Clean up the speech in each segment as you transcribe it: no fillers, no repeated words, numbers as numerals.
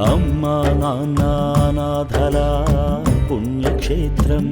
అమ్మా నాన్న అనాథల పుణ్యక్షేత్రం.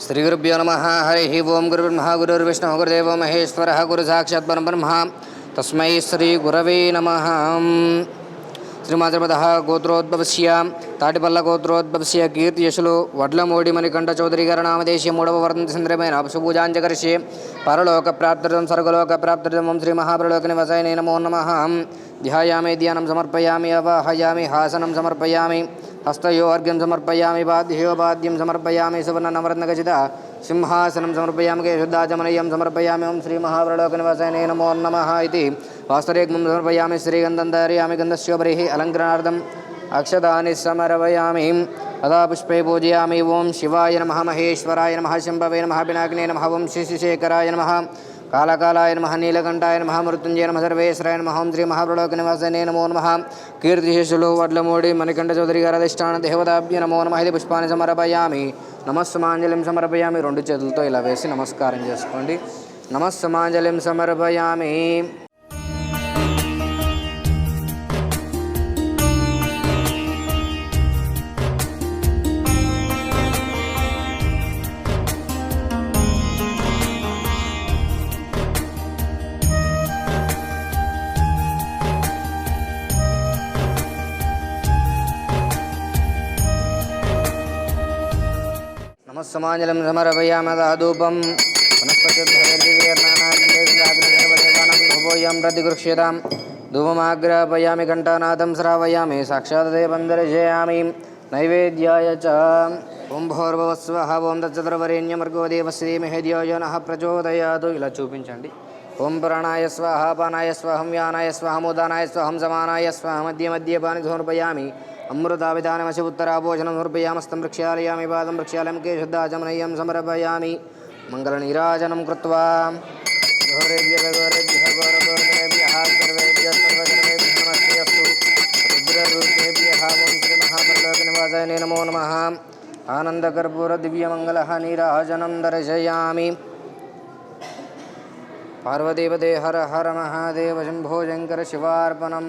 శ్రీ గురుభ్యో నమః. హరి ఓం. గురుర్బ్రహ్మ గురుర్విష్ణుః గురుదేవో మహేశ్వరः గురు సాక్షాత్ పరబ్రహ్మ తస్మై శ్రీ గురవే నమః. శ్రీమాతృమదః గోత్రోద్భవస్య తాటిపల్ల గోత్రోద్భవస్య కీర్తియశులు వడ్లమూడి మణికంఠ చౌదరి గారి నామదేశీయ 3వ వర్ధంతి సందర్భమైన శుభూజాంజకర్షే పరలోక ప్రాప్తిర్థం స్వర్గలోక ప్రాప్తిర్థం ఓం శ్రీ మహాప్రలోక నివసాయ నమో నమః. ధ్యాయామి ధ్యానం సమర్పయామి అవాహయామి హాసనం సమర్పయామి హస్తయో అర్ఘ్యం సమర్పయామి బాధ్యో బాధ్యం సమర్పయామి సువర్ణనవరత్నఖచిత సింహాసనం సమర్పయామి కేశుద్ధాచమనీయం సమర్పయామి ఓం శ్రీ మహాప్రలోక నివాసాయ నమో నమః ఇది వాస్తరేగ్మం సమర్పయామి శ్రీగంధం ధారయామి గంధస్యోపరి అలంకరణార్థం అక్షతాని సమర్పయామి తదా పుష్పే పూజయామి. ఓం శివాయ నమః మహేశ్వరాయ నమః శంభవే నమః పినాకినే నమః ఓం శ్రీశేఖరాయ నమః కాళకాలాయ నమః నీలకంఠాయ నమః మృత్యుంజయ నమః సర్వేశ్వరాయ నమః ఓం శ్రీ మహాప్రలోక నివాసాయ నమో నమః. కీర్తిశేషులు వడ్లమూడి మణికంఠ చౌదరి గారి అధిష్టాన దేవతాభ్య నమో నమః. ఇది పుష్పాన్ని సమర్పయామి. నమస్సుమాంజలిం సమర్పయామి. 2 చేతులతో ఇలా వేసి నమస్కారం చేసుకోండి. నమస్సుమాంజలిం సమర్పయామి. నమస్సమాంజలిం సమర్పయామః ధూపం వనస్పతిర్భవేర్నానాదేవానాం భువోయం ప్రతిగృహ్యతాం ధూమమాగ్రాపయామి ఘంటానాదం శ్రావయామి సాక్షాదేవం దర్శయామి నైవేద్యాయ చ ఓం భోర్భువస్వః ఓం తత్సవితుర్వరేణ్యమర్గో దేవస్య ధీమహి ధియో యో నః ప్రచోదయాత్. ఇలా చూపించండి. ఓం ప్రాణాయ స్వాహ పానాయ స్వాహం వ్యానాయ స్వాహముదానాయ స్వాహం సమానాయ స్వాహ మధ్య మధ్య పాని సమర్పయామి అమృతావిధానమసి ఉత్తరాభోజనం సమర్పయామస్తం వృక్షాలయామి పాదం వృక్షాలయం కేశుద్ధాచమనయ్యం సమర్పయామి మంగళనీరాజనం కృత్వా ఘోరేభ్యః ఘోరేభ్యః ఘోరఘోరతరేభ్యః సర్వేభ్యः సర్వజనేభ్యः నమస్తే అస్తు. రుద్రరూపేభ్యः ఓం శ్రీ మహాపరలోకనివాసాయ నమో నమః. ఆనందకర్పూర దివ్యమంగళ నీరాజనం దర్శయామి. పార్వతీపదే హర హర మహాదేవ శంభో శంకర శివార్పణం.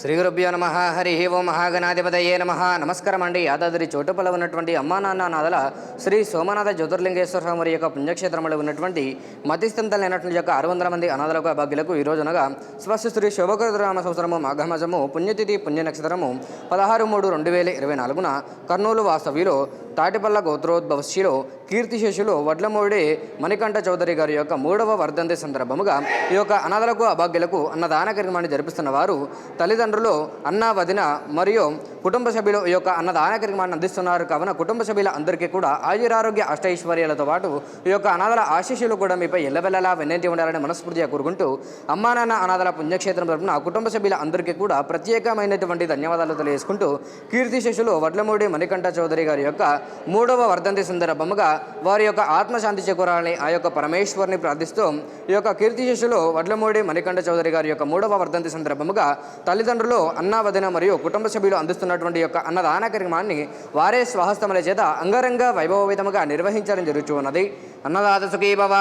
శ్రీ గురుభ్యో నమ. హరి ఓం మహాగణాధిపతయే నమ. నమస్కారం అండి. యాదాద్రి చోటుపల్ల ఉన్నటువంటి అమ్మా నాన్న నాదల శ్రీ సోమనాథ జ్యోతిర్లింగేశ్వర స్వామి యొక్క పుణ్యక్షేత్రంలో ఉన్నటువంటి మతిస్థితంతలైనటువంటి యొక్క 600 మంది అనాథలకు అభాగ్యులకు ఈ రోజునగా స్వస్తి శ్రీ శోభకృతనామ సంవత్సరము మాఘమాసము పుణ్యతిథి పుణ్య నక్షత్రము 16/3/2024 కర్నూలు వాస్తవ్యులు తాటిపల్ల గోత్రోద్భవశ్యులు కీర్తిశేషులు వడ్లమూడి మణికంఠ చౌదరి గారి యొక్క 3వ వర్ధంతి సందర్భముగా ఈ యొక్క అనాథలకు అభాగ్యులకు అన్నదాన కార్యక్రమాన్ని జరిపిస్తున్న వారు తల్లిదండ్రులు, అన్న, వదిన మరియు కుటుంబ సభ్యులు ఈ యొక్క అన్నదాన కార్యక్రమాన్ని అందిస్తున్నారు. కావున కుటుంబ సభ్యుల అందరికీ కూడా ఆయురారోగ్య అష్టైశ్వర్యాలతో పాటు ఈ యొక్క అనాథల ఆశీస్సులు కూడా మీపై ఎల్లవెల్లలా వెన్నెంటి ఉండాలని మనస్ఫూర్తిగా కోరుకుంటూ అమ్మా నాన్న అనాథల పుణ్యక్షేత్రం తరపున కుటుంబ సభ్యుల అందరికీ కూడా ప్రత్యేకమైనటువంటి ధన్యవాదాలు తెలియజేసుకుంటూ కీర్తిశేషులు వడ్లమూడి మణికంఠ చౌదరి గారి యొక్క 3వ వర్ధంతి సందర్భముగా వారి యొక్క ఆత్మశాంతి చేకూరాలని ఆ యొక్క పరమేశ్వరుని ప్రార్థిస్తూ ఈ యొక్క కీర్తిశేషులు వడ్లమూడి మణికంఠ చౌదరి గారి యొక్క 3వ వర్ధంతి సందర్భముగా తల్లిదండ్రులు, అన్న, వదిన మరియు కుటుంబ సభ్యులు అందిస్తున్నటువంటి యొక్క అన్నదాన కార్యక్రమాన్ని వారే స్వహస్తముల చేత అంగరంగ వైభవవిధముగా నిర్వహించడం జరుగుతున్నది. అన్నదాత సుఖీ భవ,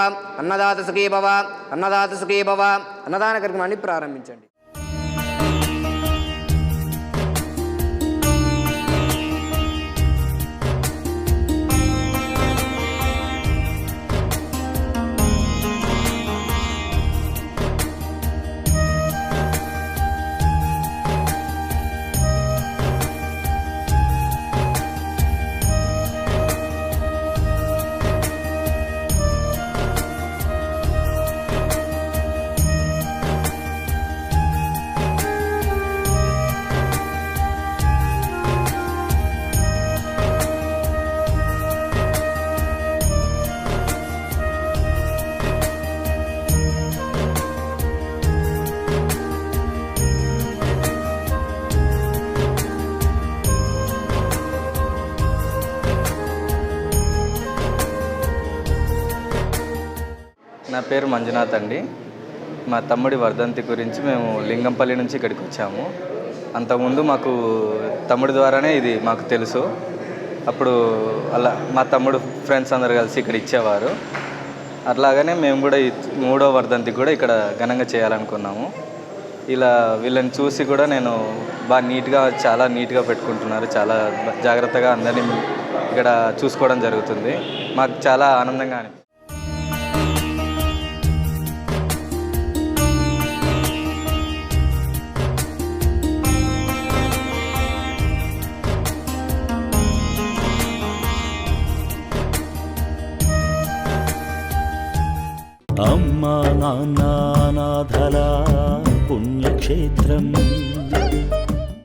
అన్నదాత సుఖీ భవ, అన్నదాత సుఖీ భవ. అన్నదాన కార్యక్రమాన్ని ప్రారంభించండి. నా పేరు మంజునాథ్ అండి. మా తమ్ముడి వర్ధంతి గురించి మేము లింగంపల్లి నుంచి ఇక్కడికి వచ్చాము. అంతకుముందు మాకు తమ్ముడి ద్వారానే ఇది మాకు తెలుసు. అప్పుడు అలా మా తమ్ముడు ఫ్రెండ్స్ అందరు కలిసి ఇక్కడ ఇచ్చేవారు. అట్లాగనే మేము కూడా 3వ వర్ధంతి కూడా ఇక్కడ ఘనంగా చేయాలనుకున్నాము. ఇలా వీళ్ళని చూసి కూడా నేను బాగా చాలా నీట్గా పెట్టుకుంటున్నారు. చాలా జాగ్రత్తగా అందరినీ ఇక్కడ చూసుకోవడం జరుగుతుంది. మాకు చాలా ఆనందంగా అనిపిస్తుంది. అమ్మా నాన్న నాథల పుణ్యక్షేత్రం